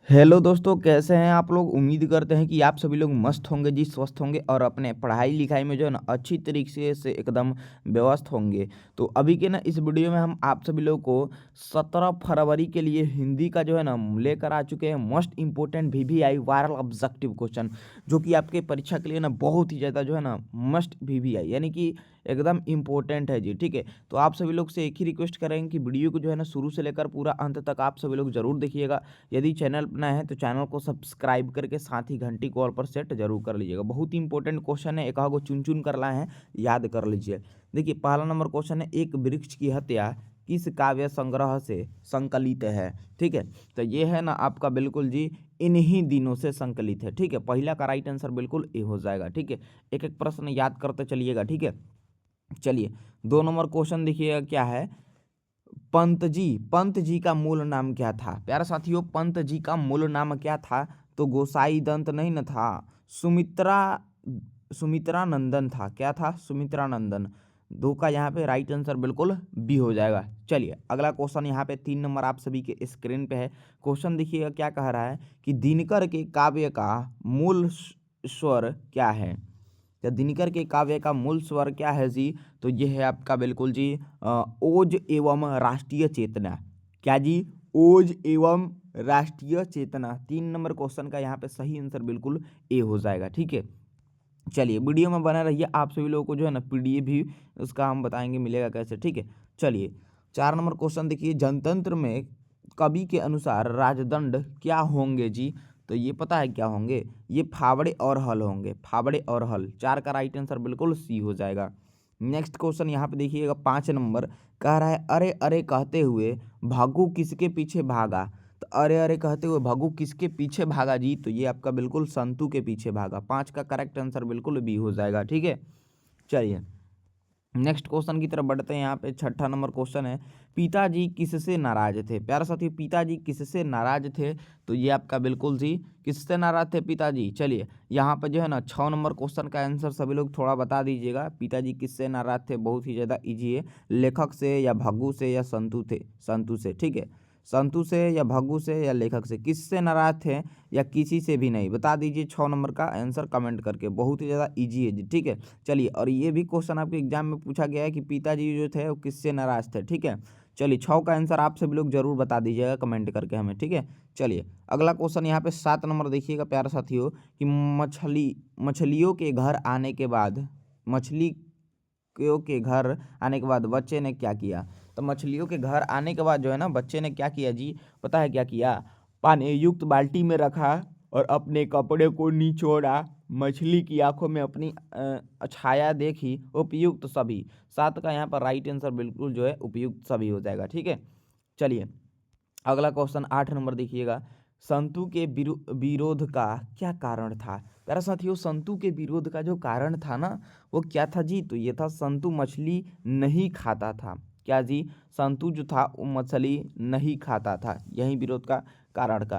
Hello दोस्तों, कैसे हैं आप लोग। उम्मीद करते हैं कि आप सभी लोग मस्त होंगे जी, स्वस्थ होंगे और अपने पढ़ाई लिखाई में जो है ना अच्छी तरीके से एकदम व्यस्त होंगे। तो अभी के ना इस वीडियो में हम आप सभी लोग को 17 फरवरी के लिए हिंदी का जो है ना लेकर आ चुके हैं most important VVI viral objective question, जो कि आपके परीक्षा के लिए ना बहुत ही ज़्यादा जो है ना मस्ट वीवीआई यानी कि एकदम इम्पोर्टेंट है जी। ठीक है, तो आप सभी लोग से एक ही रिक्वेस्ट करेंगे कि वीडियो को जो है ना शुरू से लेकर पूरा अंत तक आप सभी लोग जरूर देखिएगा। यदि चैनल पर नया है तो चैनल को सब्सक्राइब करके साथ ही घंटी को ऑल पर सेट जरूर कर लीजिएगा। बहुत ही इंपॉर्टेंट क्वेश्चन है, एक को चुन चुन कर लाए हैं, याद कर लीजिए। देखिए, पहला नंबर क्वेश्चन है, एक वृक्ष की हत्या किस काव्य संग्रह से संकलित है। ठीक है, तो ये है ना आपका बिल्कुल जी इन्हीं दिनों से संकलित है। ठीक है, पहला का राइट आंसर बिल्कुल ए हो जाएगा। ठीक है, एक एक प्रश्न याद करते चलिएगा। ठीक है, चलिए 2 नंबर क्वेश्चन देखिएगा क्या है। पंत जी का मूल नाम क्या था। प्यारे साथियों, पंत जी का मूल नाम क्या था। तो गोसाई दंत नहीं न था, सुमित्रा सुमित्रा नंदन था। क्या था? सुमित्रा नंदन। दो का यहाँ पे राइट आंसर बिल्कुल बी हो जाएगा। चलिए अगला क्वेश्चन यहाँ पे 3 नंबर आप सभी के स्क्रीन पे है। क्वेश्चन देखिएगा क्या कह रहा है कि दिनकर के काव्य का मूल स्वर क्या है। या दिनकर के काव्य का मूल स्वर क्या है जी। तो ये है आपका बिल्कुल जी ओज एवं राष्ट्रीय चेतना। क्या जी? ओज एवं राष्ट्रीय चेतना। 3 नंबर क्वेश्चन का यहाँ पे सही आंसर बिल्कुल ए हो जाएगा। ठीक है, चलिए वीडियो में बना रहिए। आप सभी लोगों को जो है ना पीडीएफ भी उसका हम बताएंगे मिलेगा कैसे। ठीक है, चलिए 4 नंबर क्वेश्चन देखिए, जनतंत्र में कवि के अनुसार राजदंड क्या होंगे जी। तो ये पता है क्या होंगे, ये फावड़े और हल होंगे। फावड़े और हल। 4 का राइट आंसर बिल्कुल सी हो जाएगा। नेक्स्ट क्वेश्चन यहाँ पे देखिएगा 5 नंबर, कह रहा है अरे अरे कहते हुए भागू किसके पीछे भागा। तो अरे अरे कहते हुए भगू किसके पीछे भागा जी। तो ये आपका बिल्कुल संतू के पीछे भागा। 5 का करेक्ट आंसर बिल्कुल बी हो जाएगा। ठीक है, चलिए नेक्स्ट क्वेश्चन की तरफ बढ़ते हैं। यहाँ पे 6 नंबर क्वेश्चन है, पिताजी किससे नाराज थे। प्यारे साथी, पिताजी किससे नाराज थे। तो ये आपका बिल्कुल जी किससे नाराज थे पिताजी। चलिए यहाँ पे जो है ना 6 नंबर क्वेश्चन का आंसर सभी लोग थोड़ा बता दीजिएगा। पिताजी किससे नाराज थे, बहुत ही ज़्यादा इजी है। लेखक से या भग्गू से या संतू थे, संतू से। ठीक है, संतू से या भग्गू से या लेखक से, किससे नाराज थे या किसी से भी नहीं। बता दीजिए 6 नंबर का आंसर कमेंट करके। बहुत ही ज़्यादा इजी है जी। ठीक है, चलिए और ये भी क्वेश्चन आपके एग्जाम में पूछा गया है कि पिताजी जो थे वो किससे नाराज थे। ठीक है, चलिए 6 का आंसर आप सभी लोग जरूर बता दीजिएगा कमेंट करके हमें। ठीक है, चलिए अगला क्वेश्चन यहाँ पे 7 नंबर देखिएगा प्यारे साथियों, कि मछलियों के घर आने के बाद मछलियों के घर आने के बाद बच्चे ने क्या किया। तो मछलियों के घर आने के बाद जो है ना बच्चे ने क्या किया जी। पता है क्या किया? पानी युक्त बाल्टी में रखा और अपने कपड़े को निचोड़ा, मछली की आंखों में अपनी छाया देखी, उपयुक्त सभी। 7 का यहाँ पर राइट आंसर बिल्कुल जो है उपयुक्त सभी हो जाएगा। ठीक है, चलिए अगला क्वेश्चन 8 नंबर देखिएगा, संतु के विरोध का क्या कारण था। प्यारा साथियों, संतु के विरोध का जो कारण था ना वो क्या था जी। तो ये था संतु मछली नहीं खाता था। क्या जी? संतु जो था वो मछली नहीं खाता था, यही विरोध का कारण का।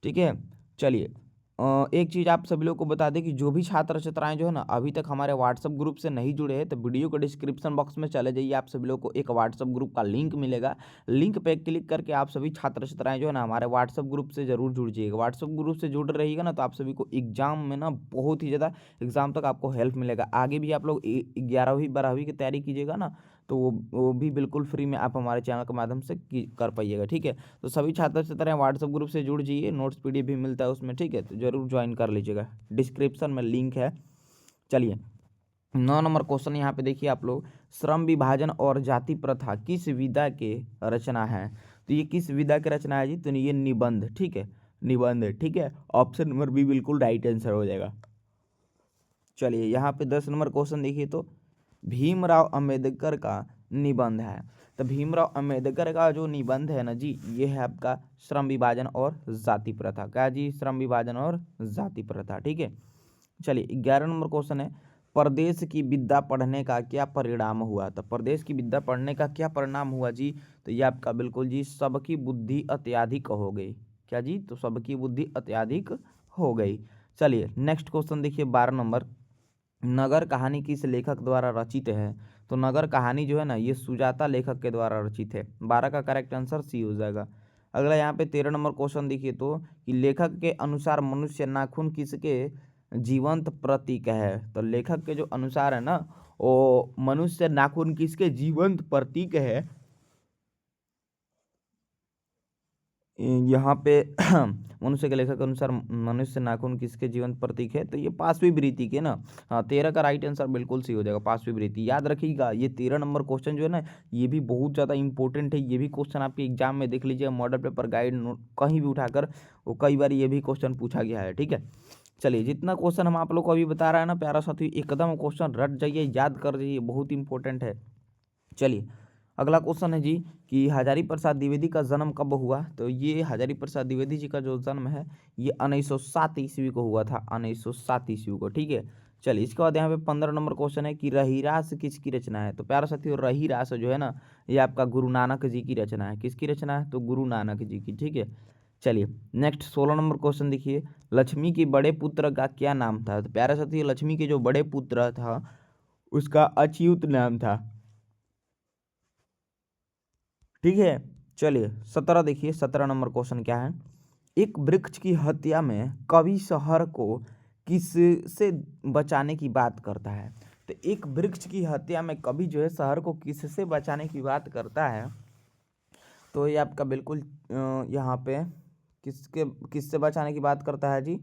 ठीक है, चलिए एक चीज़ आप सभी लोग को बता दें कि जो भी छात्र छात्राएं जो है ना अभी तक हमारे व्हाट्सअप ग्रुप से नहीं जुड़े हैं तो वीडियो को डिस्क्रिप्शन बॉक्स में चले जाइए। आप सभी लोग को एक व्हाट्सअप ग्रुप का लिंक मिलेगा। लिंक पे क्लिक करके आप सभी छात्र छात्राएं जो है ना हमारे व्हाट्सअप ग्रुप से जरूर जुड़ जाइएगा। व्हाट्सअप ग्रुप से जुड़ रहिएगा ना तो आप सभी को एग्जाम में ना बहुत ही ज़्यादा एग्जाम तक आपको हेल्प मिलेगा। आगे भी आप लोग 11वीं 12वीं की तैयारी कीजिएगा ना तो वो भी बिल्कुल फ्री में आप हमारे चैनल के माध्यम से कर पाइएगा। ठीक है, तो सभी छात्र छात्राएं व्हाट्सएप ग्रुप से जुड़ जाइए, नोट्स पीडीएफ भी मिलता है उसमें। ठीक है, तो जरूर ज्वाइन कर लीजिएगा, डिस्क्रिप्शन में लिंक है। चलिए 9 नंबर क्वेश्चन यहाँ पे देखिए आप लोग, श्रम विभाजन और जाति प्रथा किस विधा के रचना है। तो ये किस विधा के रचना है जी। तो ये निबंध। ठीक है, निबंध है। ठीक है, ऑप्शन नंबर बी बिल्कुल राइट आंसर हो जाएगा। चलिए यहाँ पे 10 नंबर क्वेश्चन देखिए, तो भीमराव अंबेडकर का निबंध है। तो भीमराव अंबेडकर का जो निबंध है ना जी, ये है आपका श्रम विभाजन और जाति प्रथा। क्या जी? श्रम विभाजन और जाति प्रथा। ठीक है, चलिए 11 नंबर क्वेश्चन है, प्रदेश की विद्या पढ़ने का क्या परिणाम हुआ। तो प्रदेश की विद्या पढ़ने का क्या परिणाम हुआ जी। तो ये आपका बिल्कुल जी सबकी बुद्धि अत्यधिक हो गई। क्या जी? तो सबकी बुद्धि अत्यधिक हो गई। चलिए नेक्स्ट क्वेश्चन देखिए 12 नंबर, नगर कहानी किस लेखक द्वारा रचित है। तो नगर कहानी जो है ना ये सुजाता लेखक के द्वारा रचित है। 12 का करेक्ट आंसर सी हो जाएगा। अगला यहाँ पे 13 नंबर क्वेश्चन देखिए तो कि लेखक के अनुसार मनुष्य नाखून किसके जीवंत प्रतीक है। तो लेखक के जो अनुसार है ना, वो मनुष्य नाखून किसके जीवंत प्रतीक है। यहाँ पे मनुष्य के लेखक के अनुसार मनुष्य नाखून किसके जीवन प्रतीक है, तो ये पांचवी वृत्ति के ना। हाँ, 13 का राइट आंसर बिल्कुल सही हो जाएगा, पांचवी वृत्ति। याद रखिएगा ये 13 नंबर क्वेश्चन जो है ना, ये भी बहुत ज़्यादा इंपॉर्टेंट है। ये भी क्वेश्चन आपके एग्जाम में देख लीजिए, मॉडल पेपर गाइड नोट कहीं भी उठाकर वो कई बार ये भी क्वेश्चन पूछा गया है। ठीक है, चलिए जितना क्वेश्चन हम आप लोग को अभी बता रहा है ना प्यारा साथी, एकदम क्वेश्चन रट जाइए, याद कर जाइए, बहुत इंपॉर्टेंट है। चलिए अगला क्वेश्चन है जी कि हजारी प्रसाद द्विवेदी का जन्म कब हुआ। तो ये हजारी प्रसाद द्विवेदी जी का जो जन्म है ये 1907 ईस्वी को हुआ था, 1907 ईस्वी को। ठीक है, चलिए इसके बाद यहाँ पे 15 नंबर क्वेश्चन है कि रहीरास किसकी रचना है। तो प्यारा साथियों रहीरास जो है ना, ये आपका गुरु नानक जी की रचना है। किसकी रचना है, तो गुरु नानक जी की। ठीक है, चलिए नेक्स्ट 16 नंबर क्वेश्चन देखिए, लक्ष्मी के बड़े पुत्र का क्या नाम था। तो प्यारा साथियों लक्ष्मी के जो बड़े पुत्र था उसका अच्युत नाम था। ठीक है, चलिए 17 देखिए, 17 नंबर क्वेश्चन क्या है, एक वृक्ष की हत्या में कवि शहर को किससे बचाने की बात करता है। तो एक वृक्ष की हत्या में कवि जो है शहर को किससे बचाने की बात करता है। तो ये आपका बिल्कुल यहाँ पे किससे बचाने की बात करता है जी,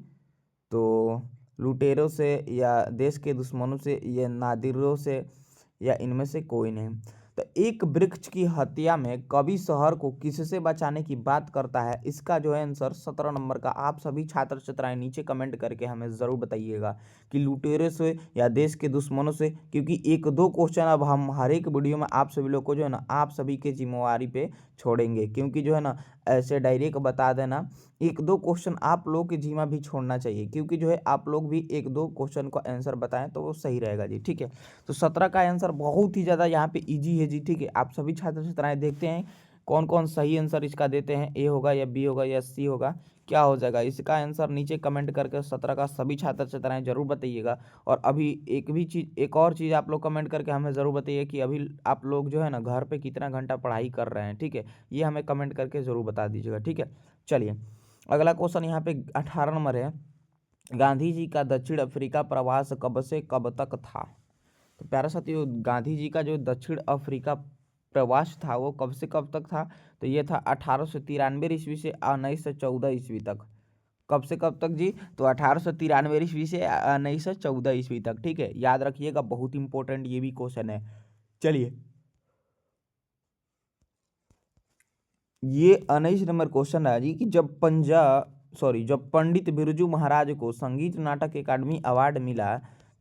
तो लुटेरों से या देश के दुश्मनों से या नादिरों से या इनमें से कोई नहीं। तो एक वृक्ष की हत्या में कवि शहर को किससे बचाने की बात करता है, इसका जो है आंसर 17 नंबर का आप सभी छात्र छात्राएं नीचे कमेंट करके हमें ज़रूर बताइएगा कि लुटेरों से या देश के दुश्मनों से। क्योंकि एक दो क्वेश्चन अब हम हर एक वीडियो में आप सभी लोग को जो है ना आप सभी के जिम्मेवारी पे छोड़ेंगे, क्योंकि जो है ना ऐसे डायरेक्ट बता देना, एक दो क्वेश्चन आप लोग के जिम्मा भी छोड़ना चाहिए, क्योंकि जो है आप लोग भी एक दो क्वेश्चन का आंसर बताएं तो वो सही रहेगा जी। ठीक है, तो 17 का आंसर बहुत ही ज़्यादा यहाँ पे इजी है जी। ठीक है, आप सभी छात्र छात्राएं देखते हैं कौन कौन सही आंसर इसका देते हैं, ए होगा या बी होगा या सी होगा, क्या हो जाएगा इसका आंसर नीचे कमेंट करके 17 का सभी छात्र छात्राएं जरूर बताइएगा। और अभी एक और चीज़ आप लोग कमेंट करके हमें ज़रूर बताइए कि अभी आप लोग जो है ना घर पे कितना घंटा पढ़ाई कर रहे हैं। ठीक है, ये हमें कमेंट करके ज़रूर बता दीजिएगा। ठीक है, चलिए अगला क्वेश्चन यहाँ पे 18 नंबर है, गांधी जी का दक्षिण अफ्रीका प्रवास कब से कब तक था। तो प्यारा साथियों गांधी जी का जो दक्षिण अफ्रीका प्रवास था वो कब से कब तक था। तो ये था 1893 ईस्वी से 1914 ईस्वी तक। कब से कब तक जी, तो 1893 ईस्वी से 1914 ईस्वी तक। ठीक है, याद रखिएगा, बहुत इंपॉर्टेंट ये भी क्वेश्चन है। चलिए ये 19 नंबर क्वेश्चन है जी कि जब पंडित बिरजू महाराज को संगीत नाटक अकादमी अवार्ड मिला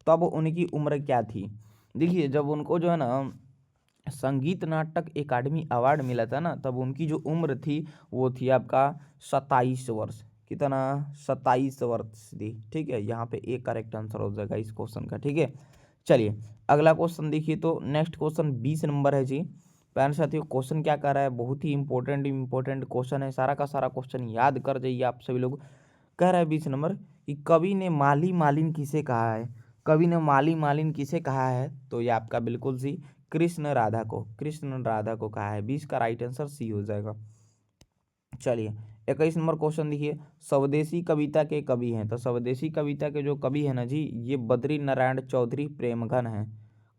तब उनकी उम्र क्या थी। देखिए जब उनको जो है ना संगीत नाटक अकादमी अवार्ड मिला था ना, तब उनकी जो उम्र थी वो थी आपका 27 वर्ष। कितना, 27 वर्ष थी। ठीक है, यहाँ पे एक करेक्ट आंसर हो जाएगा इस क्वेश्चन का। ठीक है, चलिए अगला क्वेश्चन देखिए तो नेक्स्ट क्वेश्चन 20 नंबर है जी। प्यारे साथियों क्वेश्चन क्या कर रहा है, बहुत ही इंपॉर्टेंट क्वेश्चन है, सारा का सारा क्वेश्चन याद कर जाइए आप सभी लोग। कह रहा है 20 नंबर कि कवि ने माली मालिन किसे कहा है। कवि ने माली मालिन किसे कहा है, तो ये आपका बिल्कुल सी कृष्ण राधा को कहा है। 20 का राइट आंसर सी हो जाएगा। चलिए 21 नंबर क्वेश्चन देखिए, स्वदेशी कविता के कवि हैं। तो स्वदेशी कविता के जो कवि है ना जी, ये बद्री नारायण चौधरी प्रेमघन है।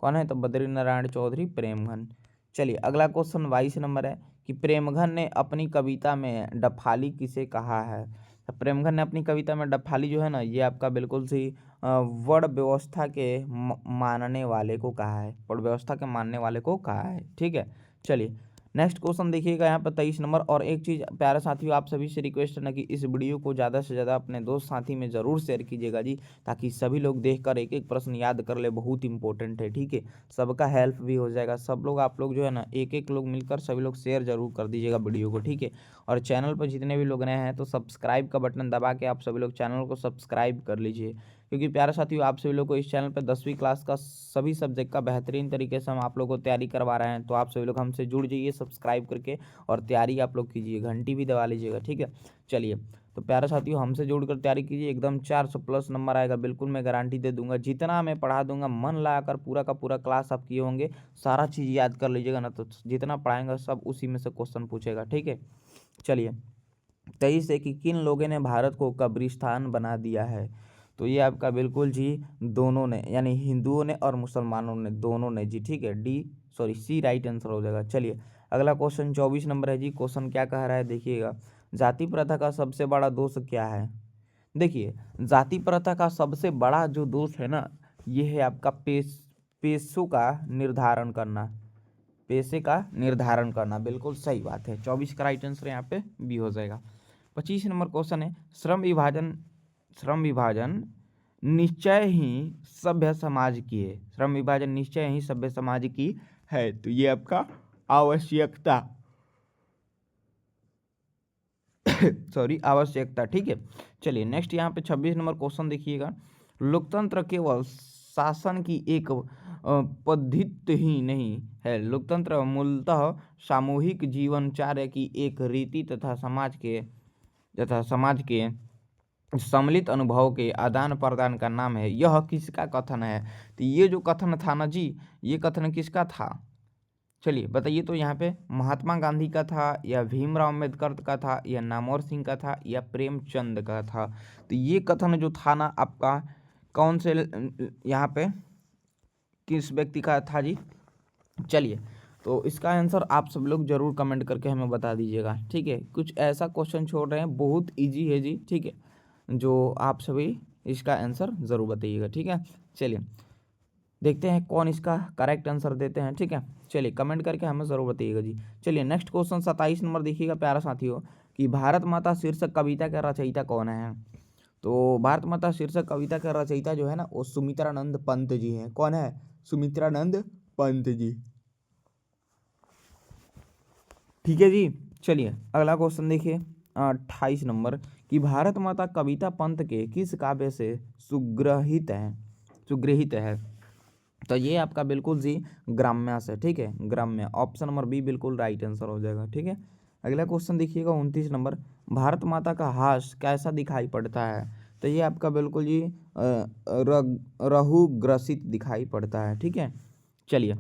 कौन है, तो बद्री नारायण चौधरी प्रेमघन। चलिए अगला क्वेश्चन 22 नंबर है कि प्रेमघन ने अपनी कविता में डफाली किसे कहा है। तो प्रेमघन ने अपनी कविता में डफाली जो है ना, ये आपका बिल्कुल सी वर्ण व्यवस्था के मानने वाले को कहा है, वर्ण व्यवस्था के मानने वाले को कहा है। ठीक है, चलिए नेक्स्ट क्वेश्चन देखिएगा यहाँ पर 23 नंबर। और एक चीज़ प्यारे साथियों आप सभी से रिक्वेस्ट है ना कि इस वीडियो को ज़्यादा से ज़्यादा अपने दोस्त साथी में ज़रूर शेयर कीजिएगा जी, ताकि सभी लोग देखकर एक एक प्रश्न याद कर ले, बहुत इंपॉर्टेंट है। ठीक है, सबका हेल्प भी हो जाएगा, सब लोग आप लोग जो है ना एक एक लोग मिलकर सभी लोग शेयर जरूर कर दीजिएगा वीडियो को। ठीक है, और चैनल पर जितने भी लोग नए हैं तो सब्सक्राइब का बटन दबा के आप सभी लोग चैनल को सब्सक्राइब कर लीजिए, क्योंकि प्यारे साथियों आप सभी लोग को इस चैनल पर 10वीं क्लास का सभी सब्जेक्ट का बेहतरीन तरीके से हम आप लोग को तैयारी करवा रहे हैं। तो आप सभी लोग हमसे जुड़ जाइए सब्सक्राइब करके और तैयारी आप लोग कीजिए, घंटी भी दबा लीजिएगा। ठीक है, चलिए तो प्यारे साथियों हमसे जुड़कर तैयारी कीजिए, एकदम 400 प्लस नंबर आएगा, बिल्कुल मैं गारंटी दे दूंगा। जितना मैं पढ़ा दूंगा मन लगाकर पूरा का पूरा क्लास आप किए होंगे, सारा चीज़ याद कर लीजिएगा ना, तो जितना पढ़ाएंगा सब उसी में से क्वेश्चन पूछेगा। ठीक है, चलिए 23 है कि किन लोगों ने भारत को कब्रिस्तान बना दिया है। तो ये आपका बिल्कुल जी दोनों ने, यानी हिंदुओं ने और मुसलमानों ने, दोनों ने जी, ठीक है। सी राइट आंसर हो जाएगा। चलिए अगला क्वेश्चन 24 नंबर है जी। क्वेश्चन क्या कह रहा है देखिएगा, जाति प्रथा का सबसे बड़ा दोष क्या है। देखिए जाति प्रथा का सबसे बड़ा जो दोष है ना, ये है आपका पेशों का निर्धारण करना, पेशे का निर्धारण करना। बिल्कुल सही बात है, 24 का राइट आंसर यहाँ पे बी हो जाएगा। 25 नंबर क्वेश्चन है, श्रम विभाजन निश्चय ही सभ्य समाज की है। श्रम विभाजन निश्चय ही सभ्य समाज की है। तो ये आपका आवश्यकता सॉरी आवश्यकता, ठीक है। चलिए नेक्स्ट यहाँ पे 26 नंबर क्वेश्चन देखिएगा, लोकतंत्र केवल शासन की एक पद्धति ही नहीं है। लोकतंत्र मूलतः सामूहिक जीवनचर्या की एक रीति तथा समाज के सम्मिलित अनुभव के आदान प्रदान का नाम है। यह किसका कथन है। तो ये जो कथन था ना जी, ये कथन किसका था, चलिए बताइए। तो यहाँ पे महात्मा गांधी का था, या भीमराव अम्बेडकर का था, या नामवर सिंह का था, या प्रेमचंद का था। तो ये कथन जो था ना आपका, कौन से यहाँ पे किस व्यक्ति का था जी। चलिए तो इसका आंसर आप सब लोग जरूर कमेंट करके हमें बता दीजिएगा, ठीक है। कुछ ऐसा क्वेश्चन छोड़ रहे हैं, बहुत इजी है जी, ठीक है, जो आप सभी इसका आंसर ज़रूर बताइएगा, ठीक है। चलिए देखते हैं कौन इसका करेक्ट आंसर देते हैं, ठीक है। चलिए कमेंट करके हमें ज़रूर बताइएगा जी। चलिए नेक्स्ट क्वेश्चन 27 नंबर देखिएगा प्यारा साथियों, कि भारत माता शीर्षक कविता का रचयिता कौन है। तो भारत माता शीर्षक कविता का रचयिता जो है ना, वो सुमित्रानंद पंत जी हैं। कौन है, सुमित्रानंद पंत जी, ठीक है जी। चलिए अगला क्वेश्चन देखिए 28 नंबर, कि भारत माता कविता पंत के किस काव्य से सुग्रहित है। तो ये आपका बिल्कुल जी ग्राम्या से, ठीक है, ग्राम्य। ऑप्शन नंबर बी बिल्कुल राइट आंसर हो जाएगा, ठीक है। अगला क्वेश्चन देखिएगा 29 नंबर, भारत माता का हास कैसा दिखाई पड़ता है। तो ये आपका बिल्कुल जी रहुग्रसित दिखाई पड़ता है, ठीक है। चलिए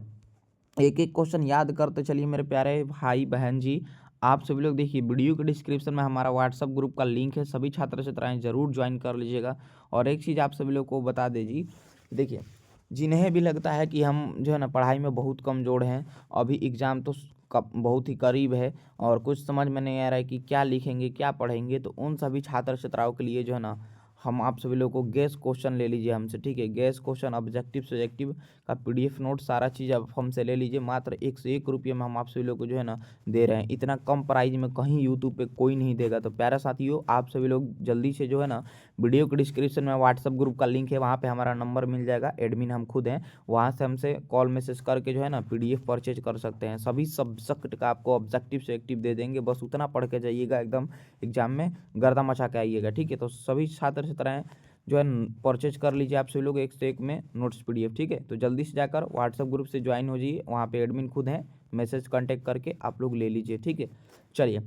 एक एक क्वेश्चन याद करते चलिए मेरे प्यारे भाई बहन जी। आप सभी लोग देखिए वीडियो के डिस्क्रिप्शन में हमारा व्हाट्सअप ग्रुप का लिंक है, सभी छात्र छात्राएं जरूर ज्वाइन कर लीजिएगा। और एक चीज़ आप सभी लोग को बता दें जी, देखिए जिन्हें भी लगता है कि हम जो है ना पढ़ाई में बहुत कमज़ोर हैं, अभी एग्ज़ाम तो बहुत ही करीब है और कुछ समझ में नहीं आ रहा है कि क्या लिखेंगे क्या पढ़ेंगे, तो उन सभी छात्र छात्राओं के लिए जो है ना हम आप सभी लोगों को गैस क्वेश्चन ले लीजिए हमसे, ठीक है। गैस क्वेश्चन, ऑब्जेक्टिव सब्जेक्टिव का पीडीएफ नोट, सारा चीज़ आप हमसे ले लीजिए। मात्र 101 रुपये में हम आप सभी लोग को जो है ना दे रहे हैं। इतना कम प्राइस में कहीं यूट्यूब पे कोई नहीं देगा। तो प्यारा साथियों आप सभी लोग जल्दी से जो है ना, वीडियो के डिस्क्रिप्शन में व्हाट्सअप ग्रुप का लिंक है, वहाँ पे हमारा नंबर मिल जाएगा, एडमिन हम खुद हैं, वहाँ से हमसे कॉल मैसेज करके जो है ना पीडीएफ परचेज कर सकते हैं। सभी सब्जेक्ट का आपको ऑब्जेक्टिव सब्जेक्टिव दे देंगे, बस उतना पढ़ के जाइएगा, एकदम एग्जाम में गर्दा मचा के आइएगा, ठीक है। तो सभी छात्र छात्राएं जो है परचेज कर लीजिए आप सभी लोग एक से एक में नोट्स पीडीएफ, ठीक है। तो जल्दी से जाकर व्हाट्सएप ग्रुप से ज्वाइन हो जाइए, वहाँ पे एडमिन खुद हैं, मैसेज कांटेक्ट करके आप लोग ले लीजिए, ठीक है। चलिए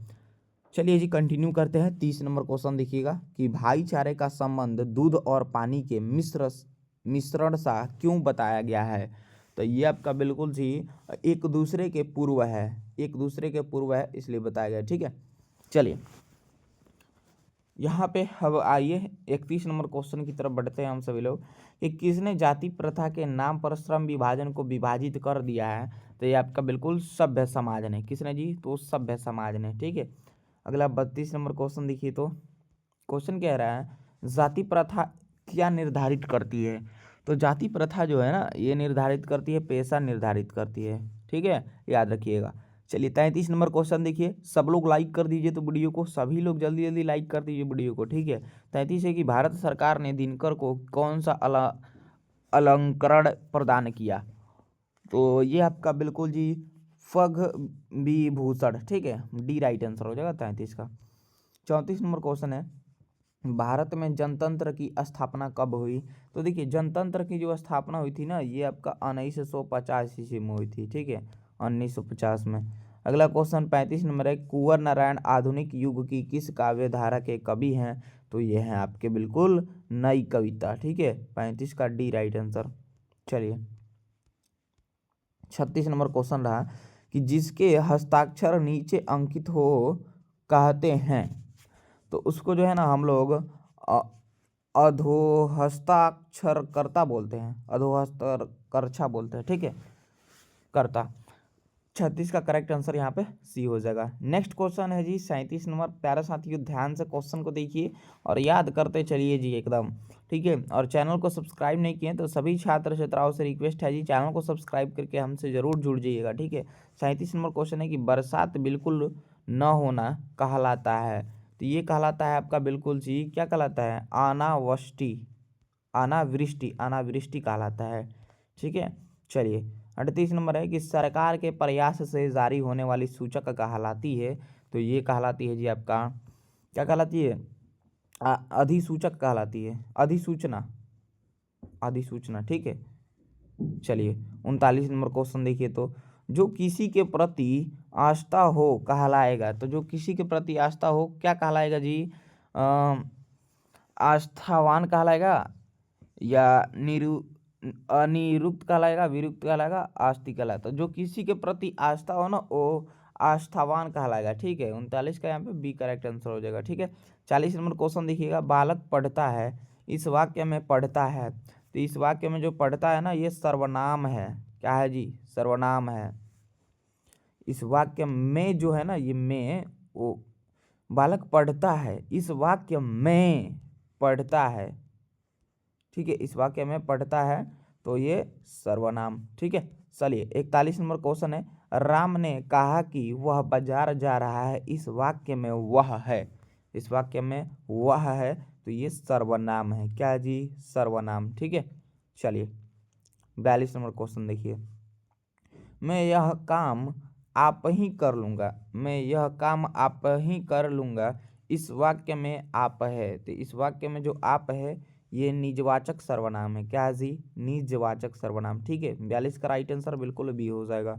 चलिए जी कंटिन्यू करते हैं। 30 नंबर क्वेश्चन देखिएगा, कि भाईचारे का संबंध दूध और पानी के मिश्रण सा क्यों बताया गया है। तो ये आपका बिल्कुल जी एक दूसरे के पूर्व है, एक दूसरे के पूर्व है इसलिए बताया गया, ठीक है। चलिए यहाँ पे अब आइए 31 नंबर क्वेश्चन की तरफ बढ़ते हैं हम सभी लोग, कि किसने जाति प्रथा के नाम पर श्रम विभाजन को विभाजित कर दिया है। तो ये आपका बिल्कुल सभ्य समाज ने, किसने जी, तो सभ्य समाज ने, ठीक है। अगला 32 नंबर क्वेश्चन देखिए, तो क्वेश्चन कह रहा है जाति प्रथा क्या निर्धारित करती है। तो जाति प्रथा जो है ना, ये निर्धारित करती है, पेशा निर्धारित करती है, ठीक है, याद रखिएगा। चलिए 33 नंबर क्वेश्चन देखिए, सब लोग लाइक कर दीजिए तो वीडियो को, सभी लोग जल्दी जल्दी लाइक कर दीजिए वीडियो को, ठीक है। 33 है कि भारत सरकार ने दिनकर को कौन सा अलंकरण प्रदान किया। तो ये आपका बिल्कुल जी फग विभूषण, ठीक है, डी राइट आंसर हो जाएगा 33 का। 34 नंबर क्वेश्चन है, भारत में जनतंत्र की स्थापना कब हुई। तो देखिए जनतंत्र की जो स्थापना हुई थी ना, ये आपका 1950 ईस्वी में हुई थी, ठीक है, 1950 में। अगला क्वेश्चन 35 नंबर है, कुंवर नारायण आधुनिक युग की किस काव्य धारा के कवि हैं। तो ये हैं आपके बिल्कुल नई कविता, ठीक है, 35 का डी राइट आंसर। चलिए 36 नंबर क्वेश्चन रहा, कि जिसके हस्ताक्षर नीचे अंकित हो कहते हैं, तो उसको जो है ना हम लोग अधोहस्ताक्षरकर्ता बोलते हैं, अधोहस्तकर्ता बोलते हैं, ठीक है, कर्ता। 36 का करेक्ट आंसर यहाँ पे सी हो जाएगा। नेक्स्ट क्वेश्चन है जी 37 नंबर। प्यारे साथियों ध्यान से क्वेश्चन को देखिए और याद करते चलिए जी एकदम, ठीक है। और चैनल को सब्सक्राइब नहीं किए तो सभी छात्र छात्राओं से रिक्वेस्ट है जी चैनल को सब्सक्राइब करके हमसे जरूर जुड़ जाइएगा, ठीक है। 37 नंबर क्वेश्चन है कि बरसात बिल्कुल न होना कहलाता है, तो ये कहलाता है आपका बिल्कुल जी क्या कहलाता है, अनावृष्टि, अनावृष्टि कहलाता है, ठीक है। चलिए 38 नंबर है कि सरकार के प्रयास से जारी होने वाली सूचक कहलाती है, तो ये कहलाती है जी आपका क्या कहलाती है, अधिसूचक कहलाती है, अधिसूचना, ठीक है। चलिए 39 नंबर क्वेश्चन देखिए, तो जो किसी के प्रति आस्था हो कहलाएगा, तो जो किसी के प्रति आस्था हो क्या कहलाएगा जी, आस्थावान कहलाएगा या अनिरुक्त कहलाएगा, विरुक्त कहलाएगा, आस्तिक कहलाएगा। तो जो किसी के प्रति आस्था हो ना वो आस्थावान कहलाएगा, ठीक है। 39 का यहाँ पे बी करेक्ट आंसर हो जाएगा, ठीक है। 40 नंबर क्वेश्चन देखिएगा, बालक पढ़ता है, इस वाक्य में पढ़ता है, तो इस वाक्य में जो पढ़ता है ना ये सर्वनाम है, क्या है जी, सर्वनाम है। इस वाक्य में जो है ना ये में, वो बालक पढ़ता है, इस वाक्य में पढ़ता है, ठीक है, इस वाक्य में पढ़ता है, तो ये सर्वनाम, ठीक है। चलिए 41 नंबर क्वेश्चन है, राम ने कहा कि वह बाजार जा रहा है, इस वाक्य में वह है, इस वाक्य में वह है, तो ये सर्वनाम है, क्या जी, सर्वनाम, ठीक है। चलिए 42 नंबर क्वेश्चन देखिए, मैं यह काम आप ही कर लूँगा, मैं यह काम आप ही कर लूँगा, इस वाक्य में आप है, तो इस वाक्य में जो आप है ये निजवाचक सर्वनाम है, क्या जी, निजवाचक सर्वनाम, ठीक है। 42 का राइट आंसर बिल्कुल बी हो जाएगा।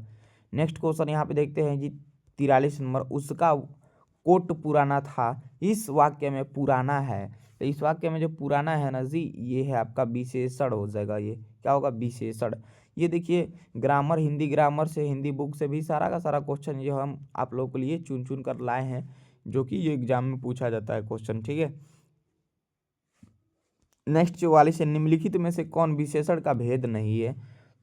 नेक्स्ट क्वेश्चन यहाँ पे देखते हैं जी 43 नंबर, उसका कोट पुराना था, इस वाक्य में पुराना है, तो इस वाक्य में जो पुराना है ना जी ये है आपका विशेषण हो जाएगा, ये क्या होगा, विशेषण। ये देखिए ग्रामर, हिंदी ग्रामर से, हिंदी बुक से भी सारा का सारा क्वेश्चन जो हम आप लोगों के लिए चुन चुन कर लाए हैं, जो कि ये एग्जाम में पूछा जाता है क्वेश्चन, ठीक है। नेक्स्ट 44 है, निम्नलिखित में से कौन विशेषण का भेद नहीं है,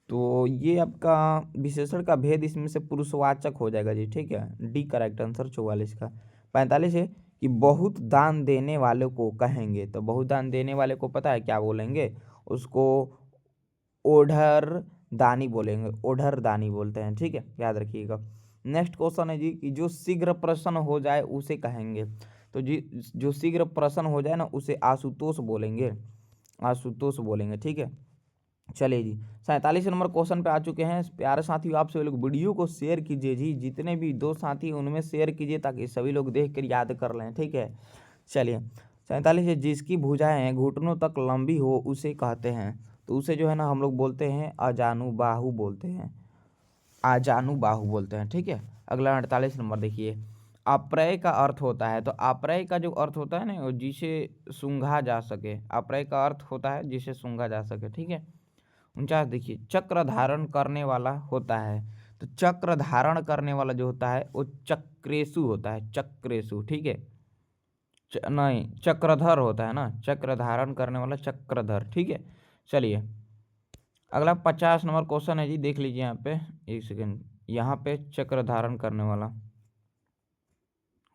तो ये आपका विशेषण का भेद इसमें से पुरुषवाचक हो जाएगा जी, ठीक है, डी करेक्ट आंसर 44 का। 45 है कि बहुत दान देने वाले को कहेंगे, तो बहुत दान देने वाले को पता है क्या बोलेंगे, उसको ओढ़र दानी बोलेंगे, ओढ़र दानी बोलते हैं, ठीक है, याद रखिएगा। नेक्स्ट क्वेश्चन है जी कि जो शीघ्र प्रसन्न हो जाए उसे कहेंगे, तो जी जो शीघ्र प्रसन्न हो जाए ना उसे आशुतोष बोलेंगे, आशुतोष बोलेंगे, ठीक है। चलिए जी 47 नंबर क्वेश्चन पे आ चुके हैं। प्यारे साथियों आप सभी लोग वीडियो को शेयर कीजिए जी, जितने भी दोस्त साथी उनमें शेयर कीजिए ताकि सभी लोग देख कर याद कर लें, ठीक है। चलिए 47 है, जिसकी भुजाएं घुटनों तक लंबी हो उसे कहते हैं, तो उसे जो है ना हम लोग बोलते हैं अजानुबाहु बोलते हैं, अजानुबाहु बोलते हैं, ठीक है। अगला 48 नंबर देखिए, अप्रय का अर्थ होता है, तो अप्रय का जो अर्थ होता है ना जिसे सूंघा जा सके, अप्रय का अर्थ होता है जिसे सूंघा जा सके, ठीक है। 49 देखिए, चक्र धारण करने वाला होता है, तो चक्र धारण करने वाला जो होता है वो चक्रेशु होता है, चक्रेशु, ठीक है। नहीं चक्रधर होता है ना, चक्र धारण करने वाला चक्रधर, ठीक है। चलिए अगला 50 नंबर क्वेश्चन है जी, देख लीजिए यहाँ पे, एक सेकेंड, यहाँ पे चक्र धारण करने वाला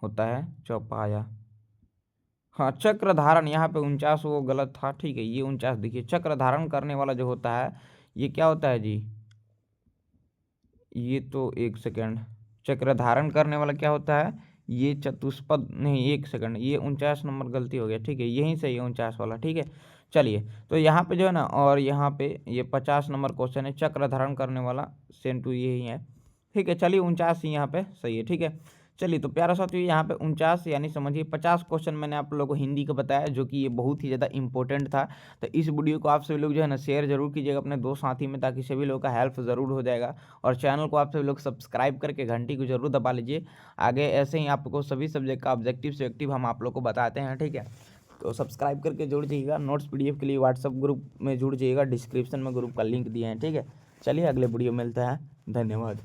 होता है चौपाया, हाँ चक्र धारण, यहाँ पे 49 वो गलत था, ठीक है, ये 49 देखिए, चक्र धारण करने वाला जो होता है ये क्या होता है जी, ये तो एक सेकेंड, चक्र धारण करने वाला क्या होता है, ये चतुष्पद नहीं, एक सेकंड, ये 49 नंबर गलती हो गया, ठीक है, यहीं से ये 49 वाला, ठीक है। चलिए तो यहाँ पे जो है ना, और यहाँ पे ये 50 नंबर क्वेश्चन है, चक्र धारण करने वाला सेम टू यही है, ठीक है। चलिए 49 ही यहाँ पे सही है, ठीक है। चलिए तो प्यारा साथियों यहाँ पे 49 यानी समझिए 50 क्वेश्चन मैंने आप लोगों को हिंदी का बताया, जो कि ये बहुत ही ज़्यादा इंपॉर्टेंट था। तो इस वीडियो को आप सभी लोग जो है ना शेयर जरूर कीजिएगा अपने दोस्त साथी में, ताकि सभी लोगों का हेल्प ज़रूर हो जाएगा। और चैनल को आप सभी लोग सब्सक्राइब करके घंटी को जरूर दबा लीजिए, आगे ऐसे ही आपको सभी सब्जेक्ट का ऑब्जेक्टिव सेक्टिव हम आप लोग को बताते हैं, ठीक है। तो सब्सक्राइब करके जुड़ जाइएगा, नोट्स PDF के लिए व्हाट्सअप ग्रुप में जुड़ जाइएगा, डिस्क्रिप्शन में ग्रुप का लिंक दिए हैं, ठीक है। चलिए अगले वीडियो मिलता है, धन्यवाद।